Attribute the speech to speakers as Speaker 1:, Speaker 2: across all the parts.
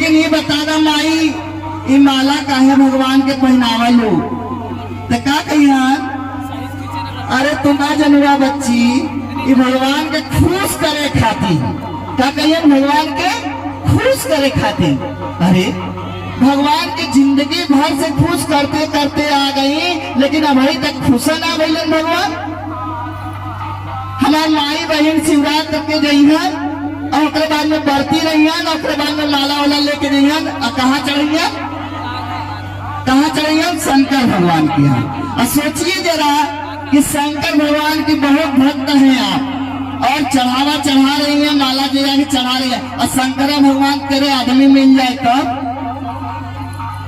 Speaker 1: लेकिन ये बताना माई ये माला काहे भगवान के पहनावल हो तो का कहिया अरे तुम ना जनुआ बच्ची ये भगवान के खुश करे खातिर का कहिए भगवान के खुश करे खातिर। अरे भगवान की जिंदगी भर से खुश करते करते आ गई लेकिन अभी तक खुश ना भइलन भगवान। हमार माई बहन शिवरात करके गई है और उसके बाद में बढ़ती रही है और उसके बाद में माला वाला लेके गई है और कहाँ चढ़ी है शंकर भगवान की यहाँ। और सोचिए जरा कि शंकर भगवान की बहुत भक्त हैं आप और चढ़ावा चढ़ा रही है माला जो जाके चढ़ा रही है और शंकर भगवान करे आदमी मिल जाए तब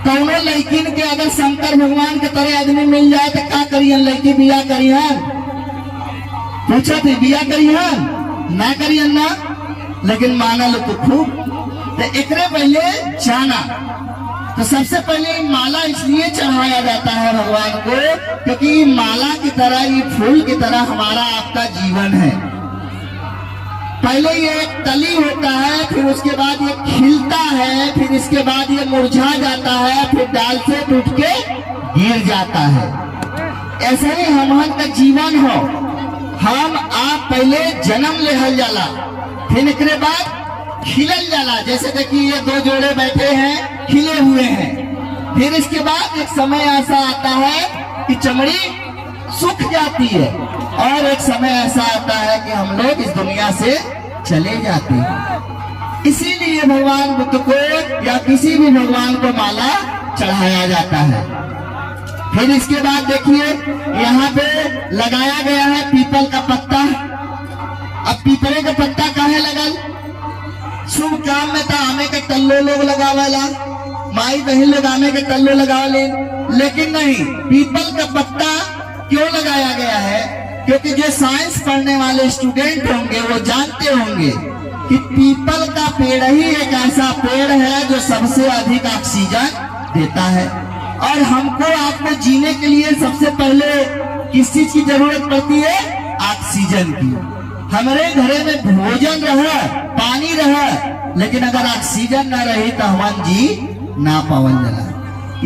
Speaker 1: कौनो लड़किन के अगर शंकर भगवान के तरह आदमी मिल जाए तो क्या करिए लड़की बिया करिए पूछा थी बिया करिए ना करिए ना लेकिन माना लो तो खूब। तो एकरे पहले जाना तो सबसे पहले माला इसलिए चढ़ाया जाता है भगवान को क्योंकि माला की तरह ये फूल की तरह हमारा आपका जीवन है। पहले ये एक कली होता है फिर उसके बाद ये खिलता है फिर इसके बाद ये मुरझा जाता है फिर डाल से टूट के गिर जाता है। ऐसे ही हमारे का जीवन हो हम आप पहले जन्म लेहल जाला फिर इसके बाद खिलल जाला। जैसे देखिए ये दो जोड़े बैठे हैं खिले हुए हैं फिर इसके बाद एक समय ऐसा आता है कि चमड़ी सूख जाती है और एक समय ऐसा आता है कि हम लोग इस दुनिया से चले जाते हैं। इसीलिए भगवान बुद्ध को या किसी भी भगवान को माला चढ़ाया जाता है। फिर इसके बाद देखिए यहाँ पे लगाया गया है पीपल का पत्ता। अब पीपले का पत्ता काहे लगल शुभ काम में तो आमे के टल्लो लोग लगावेला माई बहन लोग आमे के टल्लो लगावे लेकिन नहीं पीपल का पत्ता क्यों लगाया गया है क्योंकि जो साइंस पढ़ने वाले स्टूडेंट होंगे वो जानते होंगे कि पीपल का पेड़ ही एक ऐसा पेड़ है जो सबसे अधिक ऑक्सीजन देता है। और हमको आपको जीने के लिए सबसे पहले किस चीज की जरूरत पड़ती है ऑक्सीजन की। हमारे घरे में भोजन रहे पानी रहे लेकिन अगर ऑक्सीजन ना रही तो हम जी ना पावन जला।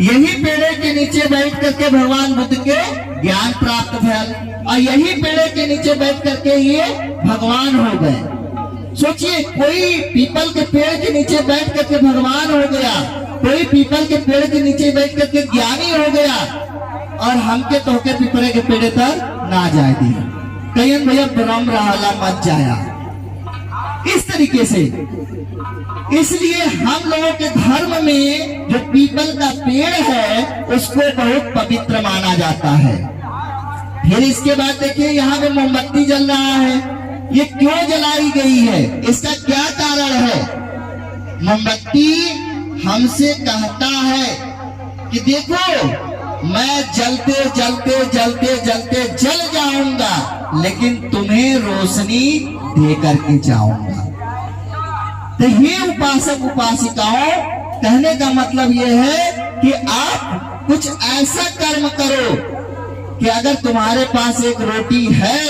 Speaker 1: यही पेड़े के नीचे बैठ करके भगवान बुद्ध के ज्ञान प्राप्त भयल और यही पेड़े के नीचे बैठ करके ये भगवान हो गए। सोचिए कोई पीपल के पेड़ के नीचे बैठ करके भगवान हो गया कोई पीपल के पेड़ के नीचे बैठ करके ज्ञानी हो गया और हमके तो के पीपले के पेड़ तक ना जाए दी कहीं भैया ब्रह्म रहला मत जाया इस तरीके से। इसलिए हम लोगों के धर्म में जो पीपल का पेड़ है उसको बहुत पवित्र माना जाता है। फिर इसके बाद देखिए यहाँ पे मोमबत्ती जल रहा है ये क्यों जलाई गई है इसका क्या कारण है। मोमबत्ती हमसे कहता है कि देखो मैं जलते जलते जलते जलते जल जाऊंगा लेकिन तुम्हें रोशनी दे करके जाऊंगा। तो ये उपासक उपासिकाओं कहने का मतलब ये है कि आप कुछ ऐसा कर्म करो कि अगर तुम्हारे पास एक रोटी है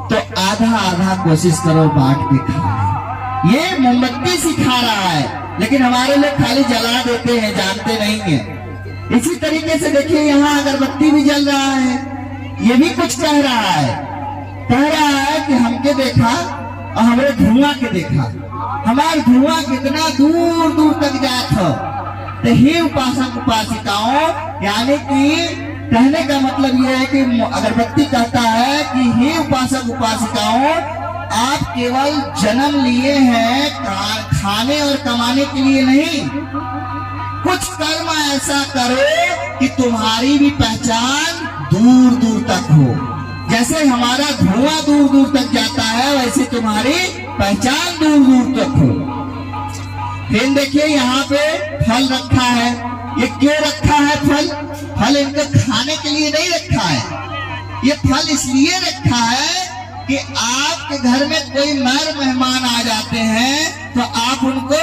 Speaker 1: तो आधा आधा कोशिश करो बांट के खाने। ये मोमबत्ती सिखा रहा है लेकिन हमारे लोग खाली जला देते हैं जानते नहीं है। इसी तरीके से देखिए यहाँ अगरबत्ती भी जल रहा है ये भी कुछ कह रहा है कि हमके देखा और हमारे धुआं के देखा हमारा धुआं कितना दूर दूर तक जात हो। तो हे उपासक उपासिकाओं यानी कि कहने का मतलब यह है कि अगरबत्ती कहता है कि हे उपासक उपासिकाओं आप केवल जन्म लिए हैं खाने और कमाने के लिए नहीं कुछ कर्म ऐसा करो कि तुम्हारी भी पहचान दूर दूर तक हो। जैसे हमारा धुआं दूर दूर तक जाता है वैसे तुम्हारी पहचान दूर दूर तक हो। फिर देखिए यहाँ पे फल रखा है ये क्यों रखा है फल इनको खाने के लिए नहीं रखा है ये फल इसलिए रखा है कि आपके घर में कोई नर मेहमान आ जाते हैं तो आप उनको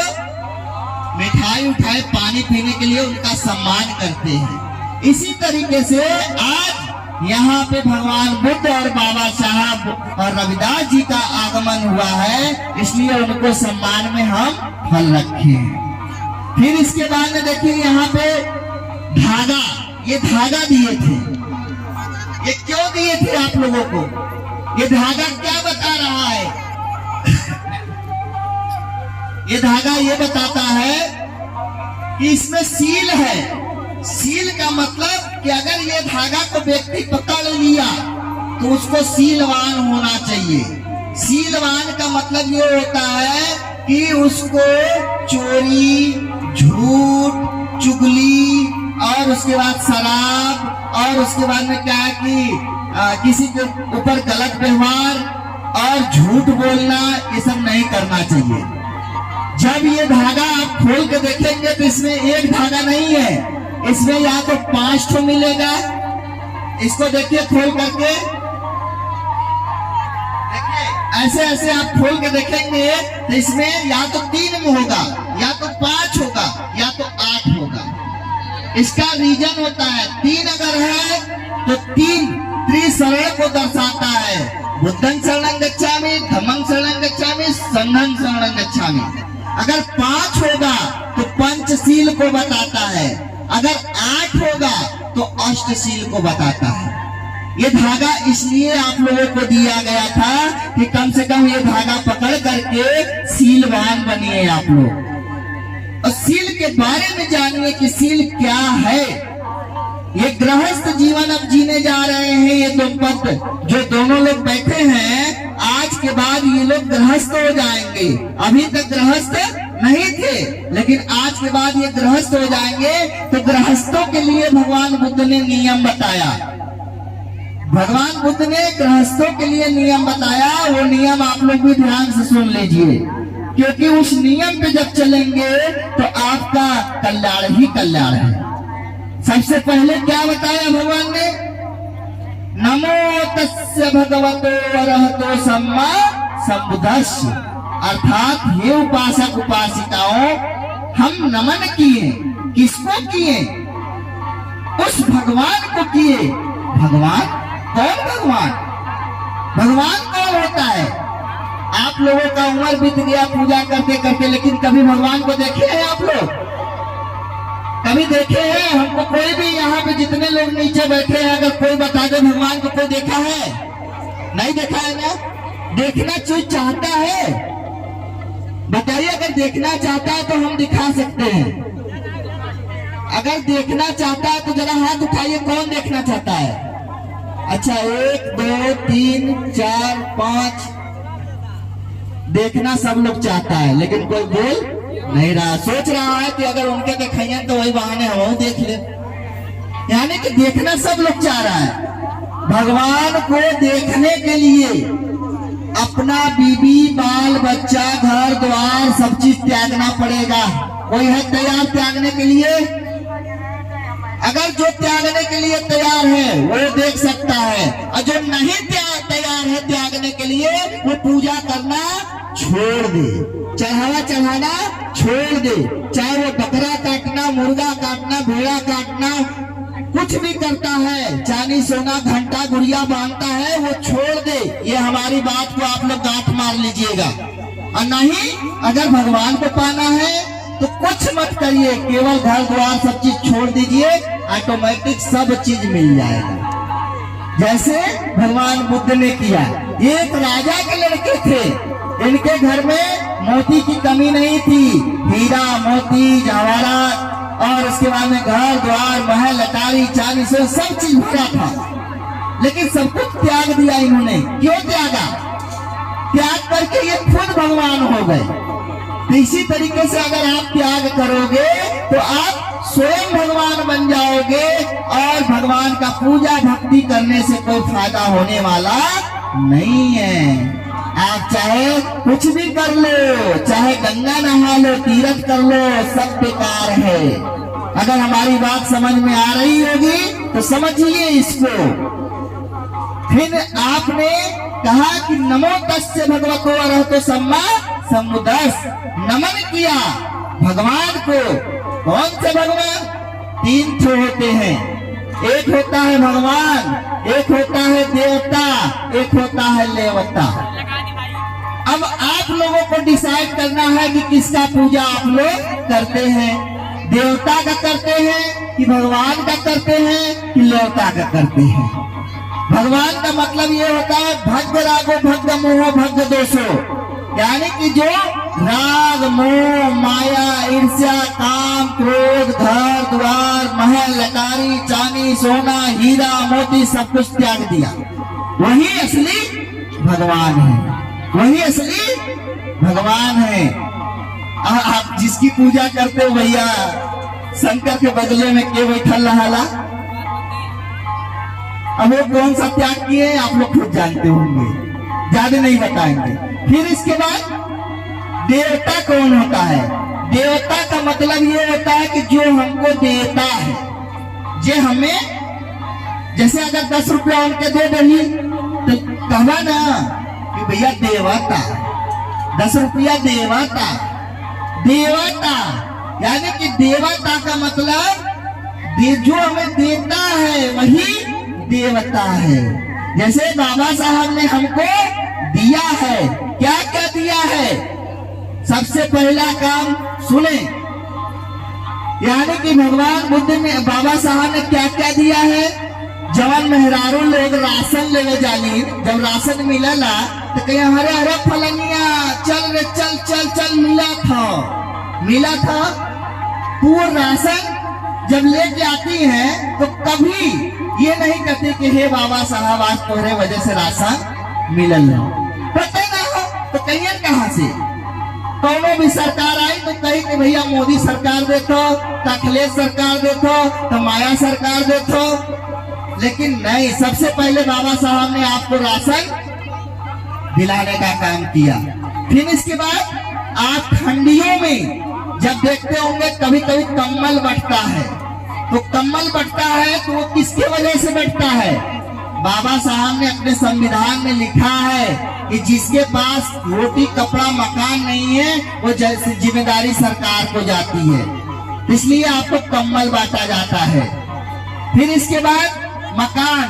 Speaker 1: मिठाई उठाए पानी पीने के लिए उनका सम्मान करते हैं। इसी तरीके से आज यहाँ पे भगवान बुद्ध और बाबा साहब और रविदास जी का आगमन हुआ है इसलिए उनको सम्मान में हम फल रखे हैं। फिर इसके बाद में देखिए यहाँ पे धागा, ये धागा दिए थे। ये क्यों दिए थे आप लोगों को? ये धागा क्या बता रहा है? ये धागा ये बताता है कि इसमें सील है। सील का मतलब कि अगर ये धागा को व्यक्ति पकड़ लिया तो उसको सीलवान होना चाहिए। सीलवान का मतलब ये होता है कि उसको चोरी, झूठ, चुगली और उसके बाद शराब और उसके बाद में क्या है कि किसी के ऊपर गलत व्यवहार और झूठ बोलना, ये सब नहीं करना चाहिए। जब ये धागा आप खोल के देखेंगे तो इसमें एक धागा नहीं है, इसमें या तो 5 ठो मिलेगा। इसको देखिए खोल करके, ऐसे ऐसे आप खोल के देखेंगे तो इसमें या तो 3 में होगा, या तो 5 होगा, या तो 8 होगा। इसका रीजन होता है 3 अगर है तो 3 त्रिशरण को दर्शाता है। बुद्धं शरणं गच्छामि, धम्मं शरणं गच्छामि, संघं शरणं गच्छामि। अगर 5 होगा तो पंचशील को बताता है, अगर 8 होगा तो अष्टशील को बताता है। ये धागा इसलिए आप लोगों को दिया गया था कि कम से कम ये धागा पकड़ करके सीलवान बनिए आप लोग, और सील के बारे में जानिए कि सील क्या है। ये गृहस्थ जीवन अब जीने जा रहे हैं ये दंपत्ति, जो दोनों लोग बैठे हैं, आज के बाद ये लोग गृहस्थ हो जाएंगे। अभी तक गृहस्थ नहीं थे, लेकिन आज के बाद ये गृहस्थ हो जाएंगे। तो गृहस्थों के लिए भगवान बुद्ध ने नियम बताया। भगवान बुद्ध ने गृहस्थों के लिए नियम बताया। वो नियम आप लोग भी ध्यान से सुन लीजिए, क्योंकि उस नियम पे जब चलेंगे तो आपका कल्याण ही कल्याण है। सबसे पहले क्या बताया भगवान ने? नमो तस्य भगवतो अरहतो सम्मा सम्बुद्धस्य, अर्थात हे उपासक उपासिकाओं, हम नमन किए। किसको किए? उस भगवान को किए। भगवान कौन? भगवान भगवान कौन होता है? आप लोगों का उम्र बीत गया पूजा करते करते, लेकिन कभी भगवान को देखे हैं आप लोग? कभी देखे हैं? हमको कोई भी यहाँ पे जितने लोग नीचे बैठे हैं, अगर कोई बता दे भगवान को कोई देखा है? नहीं देखा है ना? देखना जो चाहता है बताइए। अगर देखना चाहता है तो हम दिखा सकते हैं। अगर देखना चाहता है तो जरा हाथ उठाइए, कौन देखना चाहता है? अच्छा, 1 2 3 4 5 देखना सब लोग चाहता है, लेकिन कोई बोल नहीं रहा। सोच रहा है कि अगर उनके दिखाइए तो वही बहाने हम देख ले। यानी कि देखना सब लोग चाह रहा है। भगवान को देखने के लिए अपना बीबी, बाल बच्चा, घर द्वार सब चीज त्यागना पड़ेगा। कोई है तैयार त्यागने के लिए? अगर जो त्यागने के लिए तैयार है वो देख सकता है, और जो नहीं तैयार है त्यागने के लिए, वो पूजा करना छोड़ दे, चढ़ावा चढ़ाना छोड़ दे। चाहे वो बकरा काटना, मुर्गा काटना, भेड़ा काटना, कुछ भी करता है, चांदी सोना घंटा गुड़िया बांधता है, वो छोड़ दे। ये हमारी बात को आप लोग गांठ मार लीजिएगा। और नहीं, अगर भगवान को पाना है तो कुछ मत करिए, केवल घर द्वार सब चीज छोड़ दीजिए, ऑटोमेटिक सब चीज मिल जाएगा। जैसे भगवान बुद्ध ने किया। एक राजा के लड़के थे, इनके घर में मोती की कमी नहीं थी। हीरा, मोती, जवाहरात और उसके बाद में घर द्वार, महल, अटारी, चांदी से सब चीज भरा था, लेकिन सब कुछ त्याग दिया इन्होंने। क्यों त्यागा? त्याग करके ये खुद भगवान हो गए। तो इसी तरीके से अगर आप त्याग करोगे तो आप स्वयं भगवान बन जाओगे, और भगवान का पूजा भक्ति करने से कोई फायदा होने वाला नहीं है। आप चाहे कुछ भी कर लो, चाहे गंगा नहा लो, तीर्थ कर लो, सब बेकार है। अगर हमारी बात समझ में आ रही होगी तो समझिए इसको। फिर आपने कहा कि नमो तस्य भगवतो अरहतो सम्मा सम्बुद्धस्य, नमन किया भगवान को। कौन से भगवान? 3 ठो होते हैं। एक होता है भगवान, एक होता है देवता, एक होता है लेवता। अब आप लोगों को डिसाइड करना है कि किसका पूजा आप लोग करते हैं, देवता का करते हैं कि भगवान का करते हैं कि लौता का करते हैं। भगवान का मतलब ये होता है भग रागो भग मोह भग दोषो, यानी कि जो राग मोह माया ईर्ष्या काम क्रोध घर द्वार महल लकारी चांदी सोना हीरा मोती सब कुछ त्याग दिया, वही असली भगवान है, वही असली भगवान है। आप जिसकी पूजा करते हो भैया, शंकर के बदले में के बैठल रहा, अब वो कौन सा त्याग किए आप लोग खुद जानते होंगे, ज्यादा नहीं बताएंगे। फिर इसके बाद देवता कौन होता है? देवता का मतलब ये होता है कि जो हमको देता है, जो हमें, जैसे अगर 10 रुपया उनके दे दही तो कहा ना कि भैया देवता, 10 रुपया देवता, देवता यानी कि देवता का मतलब जो हमें देता है वही देवता है। जैसे बाबा साहब ने हमको दिया है, क्या क्या दिया है? सबसे पहला काम सुने, यानी कि भगवान बुद्ध ने, बाबा साहब ने क्या क्या दिया है? जवान मेहरारू लोग राशन लेवे जाली, जब राशन मिलला तो कहीं हरे हरे फलनिया चल रे चल चल चल, मिला था पूरा राशन जब लेके आती है तो कभी ये नहीं कहते कि हे बाबा साहब आज तुम्हारे वजह से राशन मिलल हो, पता ना हो तो कहिए कहाँ से? कौनो भी सरकार आई तो कही कि भैया मोदी सरकार देखो, अखिलेश सरकार देखो, तो माया सरकार देखो, लेकिन नहीं, सबसे पहले बाबा साहब ने आपको राशन दिलाने का काम किया। फिर इसके बाद आप ठंडियों में जब देखते होंगे कभी कभी कम्बल बंटता है, तो कम्बल बंटता है तो वो किसके वजह से बंटता है? बाबा साहब ने अपने संविधान में लिखा है कि जिसके पास रोटी कपड़ा मकान नहीं है वो जैसे जिम्मेदारी सरकार को जाती है, इसलिए आपको कम्बल बांटा जाता है। फिर इसके बाद मकान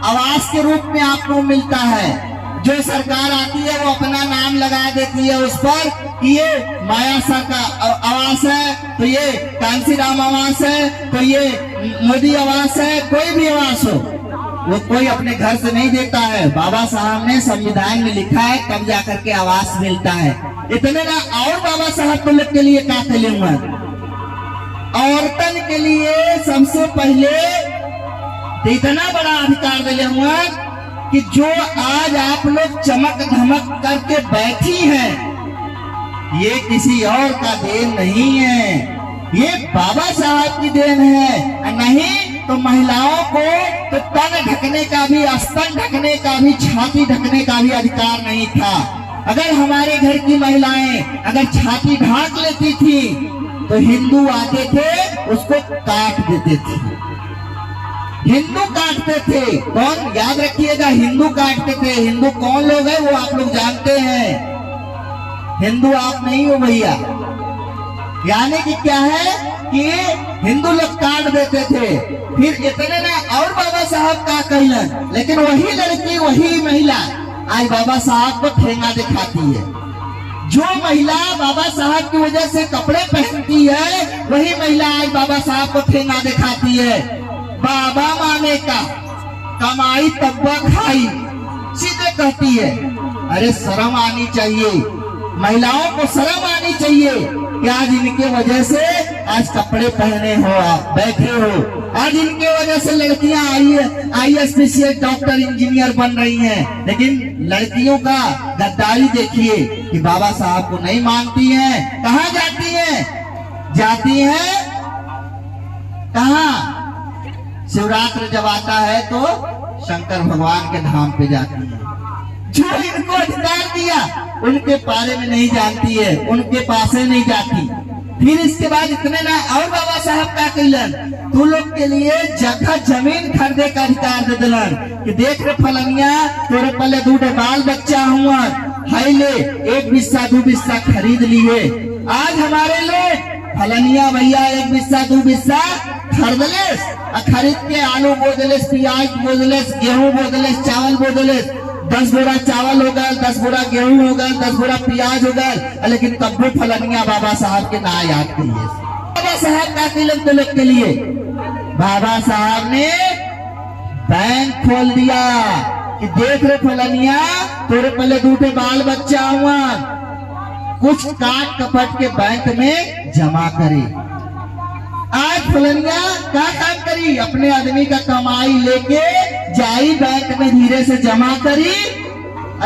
Speaker 1: आवास के रूप में आपको मिलता है, जो सरकार आती है वो अपना नाम लगा देती है उस पर कि ये माया सरकार आवास है, तो ये कांसीराम आवास है, तो ये मोदी आवास है, कोई भी आवास हो वो कोई अपने घर से नहीं देता है। बाबा साहब ने संविधान में लिखा है तब जाकर के आवास मिलता है। इतने ना, और बाबा साहब को के लिए क्या कर लेंगे? औरतन के लिए सबसे पहले तो इतना बड़ा अधिकार दे हुआ कि जो आज आप लोग चमक धमक करके बैठी हैं, ये किसी और का देन नहीं है, ये बाबा साहब की देन है। नहीं तो महिलाओं को तो तन ढकने का भी, स्तन ढकने का भी, छाती ढकने का भी अधिकार नहीं था। अगर हमारे घर की महिलाएं अगर छाती ढांक लेती थी तो हिंदू आते थे उसको काट देते थे, हिंदू काटते थे। कौन? याद रखिएगा, हिंदू काटते थे। हिंदू कौन लोग हैं वो आप लोग जानते हैं, हिंदू आप नहीं हो भैया। यानी कि क्या है कि हिंदू लोग काट देते थे। फिर इतने ना, और बाबा साहब का कहलन, लेकिन वही लड़की वही महिला आज बाबा साहब को ठेंगा दिखाती है। जो महिला बाबा साहब की वजह से कपड़े पहनती है वही महिला आज बाबा साहब को ठेंगा दिखाती है। बाबा माने का कमाई तब्बा खाई, सीधे कहती है। अरे शर्म आनी चाहिए, महिलाओं को शर्म आनी चाहिए कि आज इनके वजह से आज कपड़े पहने हो, आप बैठे हो, आज इनके वजह से लड़कियां IAS डॉक्टर इंजीनियर बन रही हैं। लेकिन लड़कियों का गद्दारी देखिए कि बाबा साहब को नहीं मानती हैं। कहाँ जाती हैं? जाती हैं कहाँ? शिवरात्रि जब आता है तो शंकर भगवान के धाम पे जाती है। जो इनको अधिकार दिया उनके बारे में नहीं जानती है, उनके पास नहीं जाती। फिर इसके बाद इतने ना, और बाबा साहब का कहलन, तू लोग के लिए जगह जमीन खरीदे का अधिकार दे दिलन कि देख रे फलनिया, तोरे पहले 2 बाल बच्चा हुआ, हाई ले 1 बिस्सा 2 बिस्सा खरीद लिए। आज हमारे लोग फलनिया भैया 1 बिस्सा 2 बिस्सा खरीदले, खरीद के आलू बोदलेस, प्याज बोदलेस, गेहूं बोदलेस, चावल बोदलेस, 10 बोरा चावल हो गए, 10 बोरा गेहूं हो गए, 10 बोरा प्याज हो गए, लेकिन तब भी फलनिया बाबा साहब के ना याद करिए। बाबा साहब का तिलक तिलक के लिए बाबा साहब ने बैंक खोल दिया कि देख रहे फलनिया, तेरे पहले दूठे बाल बच्चा हुआ, कुछ काट कपट के बैंक में जमा करे। आज फलनिया क्या काम करी, अपने आदमी का कमाई लेके जाई बैंक में धीरे से जमा करी,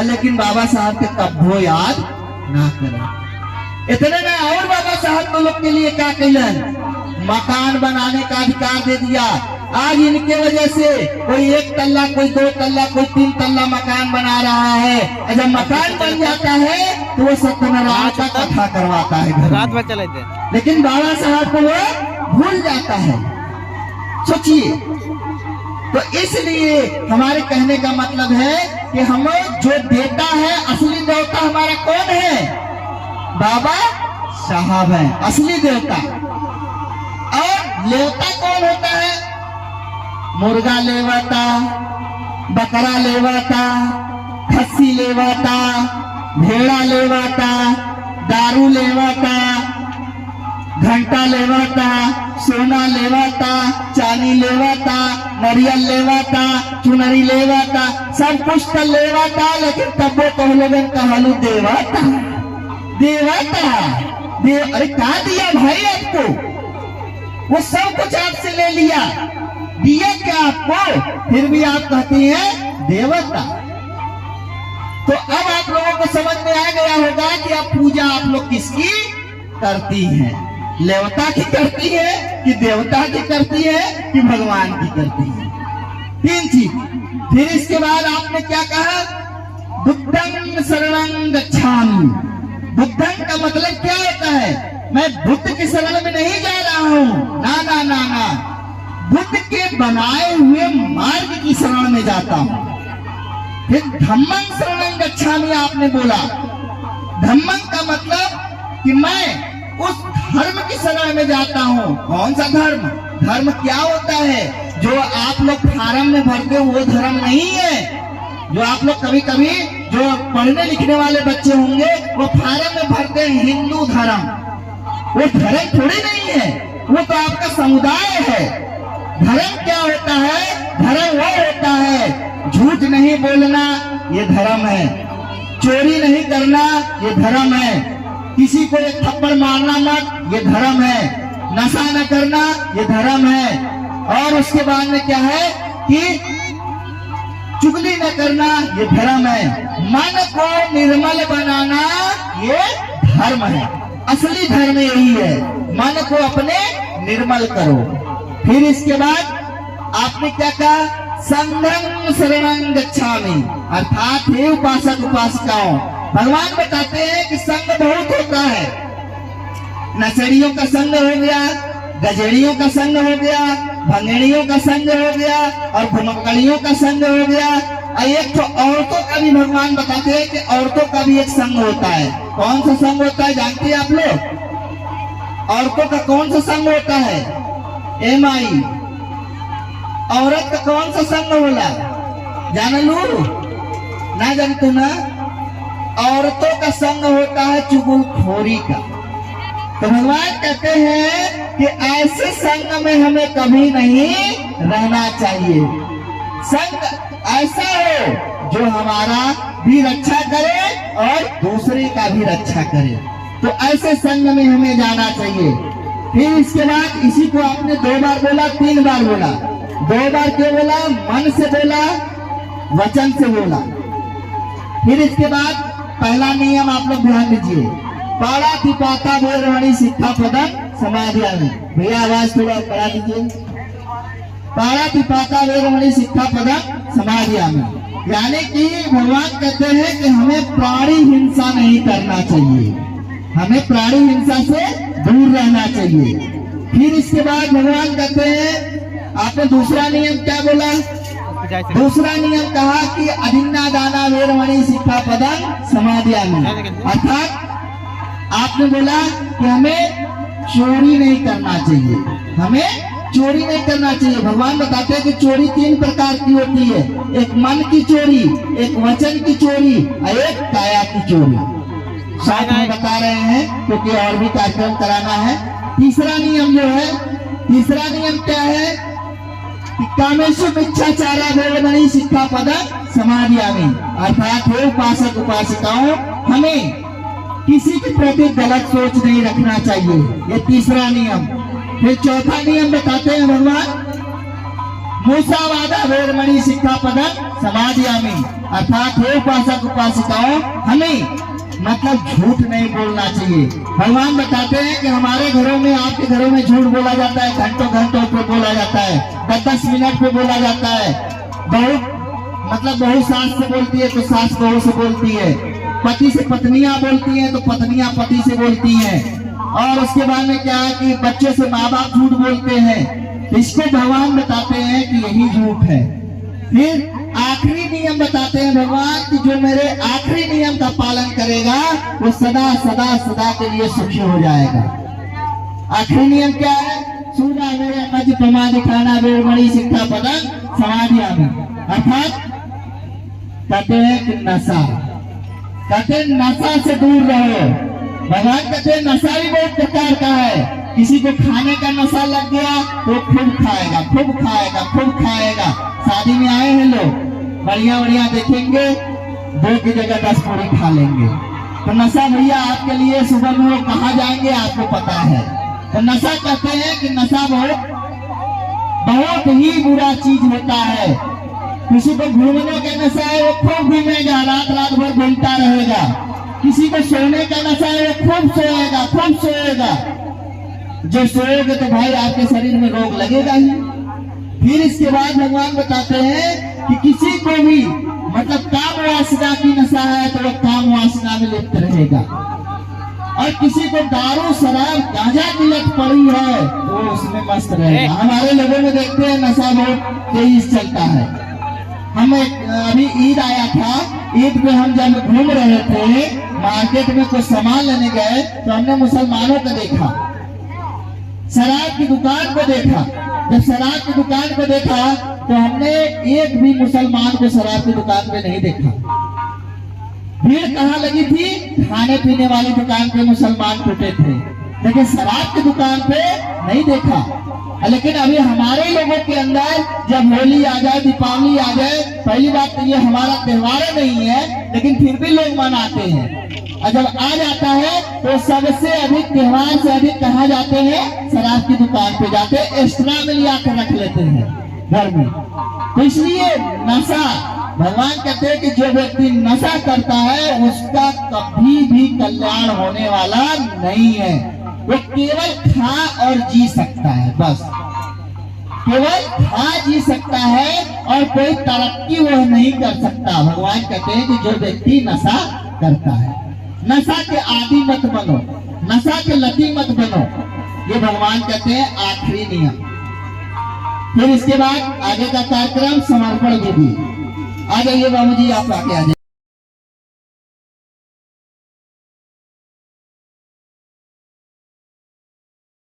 Speaker 1: लेकिन बाबा साहब के कब्बो याद ना करे। इतने में और बाबा साहब तो लोग के लिए क्या कैलन, मकान बनाने का अधिकार दे दिया। आज इनके वजह से कोई 1 तल्ला, कोई 2 तल्ला, कोई 3 तल्ला मकान बना रहा है। जब मकान बन जाता है तो वो सत्यनारायण का कथा करवाता है रात भर चले थे, लेकिन बाबा साहब को वो भूल जाता है। सोचिए, तो इसलिए हमारे कहने का मतलब है कि हम जो देता है, असली देवता हमारा कौन है, बाबा साहब है असली देवता। और लेवता कौन होता है, मुर्गा लेवाता, बकरा लेवाता, खस्सी लेवाता, भेड़ा लेवाता, दारू लेवाता, घंटा लेवाता, सोना लेवाता, चांदी लेवाता, नरियल लेवाता, चुनरी लेवाता, सब कुछ तो लेवाता, लेकिन तब वो कह लोगन कहलू देवाता देवाता देव। अरे क्या दिया भाई आपको, वो सब कुछ आपसे ले लिया, दिया क्या आपको, फिर भी आप कहती हैं देवता। तो अब आप लोगों को समझ में आ गया होगा कि अब पूजा आप लोग किसकी करती हैं, लेवता की करती है कि देवता की करती है कि भगवान की करती है। 3 चीज। फिर इसके बाद आपने क्या कहा, बुद्धं शरणं गच्छामि। बुद्धं का मतलब क्या होता है, मैं बुद्ध की शरण में नहीं जा रहा हूँ, ना ना ना ना, बुद्ध के बनाए हुए मार्ग की शरण में जाता हूँ। फिर धम्मं शरणं गच्छामि आपने बोला, धम्मं का मतलब कि मैं उस धर्म की शरण में जाता हूँ। कौन सा धर्म, धर्म क्या होता है, जो आप लोग फार्म में भरते हो वो धर्म नहीं है। जो आप लोग कभी कभी जो पढ़ने लिखने वाले बच्चे होंगे वो फार्म में भरते हैं हिंदू धर्म, वो धर्म थोड़ी नहीं है, वो तो आपका समुदाय है। धर्म क्या होता है, धर्म वो होता है झूठ नहीं बोलना, ये धर्म है, चोरी नहीं करना, ये धर्म है, किसी को एक थप्पड़ मारना मत, ये धर्म है, नशा न करना, ये धर्म है, और उसके बाद में क्या है कि चुगली न करना, ये धर्म है, मन को निर्मल बनाना, ये धर्म है। असली धर्म यही है, मन को अपने निर्मल करो। फिर इसके बाद आपने क्या कहा, संघं शरणं गच्छामि, अर्थात हे उपासक उपासिकाओं, भगवान बताते हैं कि संग बहुत होता है। नशेड़ियों का संग हो गया, गजेड़ियों का संग हो गया, भंगेड़ियों का संग हो गया, और घुमक्कड़ियों का संग हो गया। और एक तो औरतों का भी भगवान बताते हैं कि औरतों का भी एक संग होता है। कौन सा संग होता है जानते हैं आप लोग, औरतों का कौन सा संग होता है, ए माई, औरत का कौन सा संग होला, जान लू ना, जानते ना, औरतों का संग होता है चुगलखोरी का। तो भगवान कहते हैं कि ऐसे संग में हमें कभी नहीं रहना चाहिए। संग ऐसा हो जो हमारा भी रक्षा करे और दूसरे का भी रक्षा करे, तो ऐसे संग में हमें जाना चाहिए। फिर इसके बाद इसी को आपने 2 बार बोला, 3 बार बोला। 2 बार क्यों बोला, मन से बोला, वचन से बोला। फिर इसके बाद पहला नियम आप लोग ध्यान दीजिए, पाणातिपाता वेरमणि सिक्खापदं समादयामि। भैया आवाज थोड़ा बढ़ा दीजिए, पाणातिपाता वेरमणि सिक्खापदं समादयामि, यानी कि भगवान कहते हैं कि हमें प्राणी हिंसा नहीं करना चाहिए, हमें प्राणी हिंसा से दूर रहना चाहिए। फिर इसके बाद भगवान कहते हैं, आपने दूसरा नियम क्या बोला, दूसरा नियम कहा कि अदिन्ना दाना वेरमणि सिक्खापदं समादयामि, अर्थात आपने बोला कि हमें चोरी नहीं करना चाहिए, हमें चोरी नहीं करना चाहिए। भगवान बताते हैं कि चोरी 3 प्रकार की होती है, एक मन की चोरी, एक वचन की चोरी और एक काया की चोरी। साथ में बता रहे हैं क्योंकि और भी कार्यक्रम कराना है। तीसरा नियम जो है, तीसरा नियम क्या है कि कामेषु मिच्छाचारा वेदमणि सिक्खापदं समादयामि, अर्थात हे उपासक उपासिकाओं, हमें किसी के प्रति गलत सोच नहीं रखना चाहिए, ये तीसरा नियम। फिर चौथा नियम बताते हैं भगवान, मूसावादा वेदमणि सिक्खापदं समादयामि, अर्थात हे उपासक उपासिकाओं, हमें मतलब झूठ नहीं बोलना चाहिए। भगवान बताते हैं कि हमारे घरों में, आपके घरों में झूठ बोला जाता है, घंटों घंटों पे बोला जाता है, 10-10 मिनट पे बोला जाता है। बहू सास से बोलती है तो सास बहू से बोलती है, पति से पत्नियां बोलती हैं तो पत्नियां पति से बोलती हैं, और उसके बाद में क्या है कि बच्चे से माँ बाप झूठ बोलते हैं। इसको भगवान बताते हैं कि यही झूठ है। फिर आखिरी नियम बताते हैं भगवान कि जो मेरे आखिरी नियम का पालन करेगा वो सदा सदा सदा के लिए सुखी हो जाएगा। आखिरी नियम क्या है? सूर्य मेरे मज प्रमाद खाना वेदमणि सिक्खापदं समादयामि, अर्थात कहते हैं कि नशा, कहते हैं नशा से दूर रहो। भगवान कहते हैं नशा भी बहुत प्रकार का है। किसी को खाने का नशा लग गया तो खूब खाएगा, खूब खाएगा, खूब खाएगा। शादी में आए हैं लोग, बढ़िया बढ़िया देखेंगे, 2 की जगह 10 पूरी खा लेंगे। तो नशा भैया आपके लिए सुबह में वो कहाँ जाएंगे आपको पता है। तो नशा कहते हैं कि नशा बहुत ही बुरा चीज होता है। किसी को घूमने का नशा है, वो खूब घूमेगा, रात रात भर घूमता रहेगा। किसी को सोने का नशा है, वो खूब सोएगा, खूब सोएगा। जो सोएगा तो भाई आपके शरीर में रोग लगेगा ही। फिर इसके बाद भगवान बताते हैं कि किसी को भी मतलब काम वासना की नशा है तो वो काम वासना में लिप्त रहेगा, और किसी को दारू शराब गांजा की लत पड़ी है तो वो उसमें मस्त रहेगा। हमारे लोगों में देखते हैं नशा बहुत तेज चलता है। हम अभी ईद आया था, ईद पे हम जब घूम रहे थे मार्केट में कुछ सामान लेने गए तो हमने मुसलमानों को देखा, शराब की दुकान को देखा। जब शराब की दुकान को देखा तो हमने एक भी मुसलमान को शराब की दुकान पे नहीं देखा। भीड़ कहाँ लगी थी? खाने पीने वाली दुकान पे मुसलमान टूटे थे, लेकिन शराब की दुकान पे नहीं देखा। लेकिन अभी हमारे लोगों के अंदर जब होली आ जाए, दीपावली आ जाए, पहली बात तो ये हमारा त्योहार नहीं है, लेकिन फिर भी लोग मनाते हैं। और जब आ जाता है तो सबसे अधिक त्योहार से अधिक कहाँ जाते हैं? शराब की दुकान पे जाते हैं, एक्स्ट्रा में लिया कर रख लेते हैं घर में। तो इसलिए नशा, भगवान कहते हैं कि जो व्यक्ति नशा करता है उसका कभी भी कल्याण होने वाला नहीं है। वो केवल खा और जी सकता है, बस केवल खा जी सकता है और कोई तरक्की वह नहीं कर सकता। भगवान कहते हैं कि जो व्यक्ति नशा करता है, नशा के आदि मत बनो, नशा के लती मत बनो, ये भगवान कहते हैं आखिरी नियम। फिर इसके बाद आगे का कार्यक्रम समर्पण विधि। आ जाइए बाबूजी, आप आगे आ जाइए।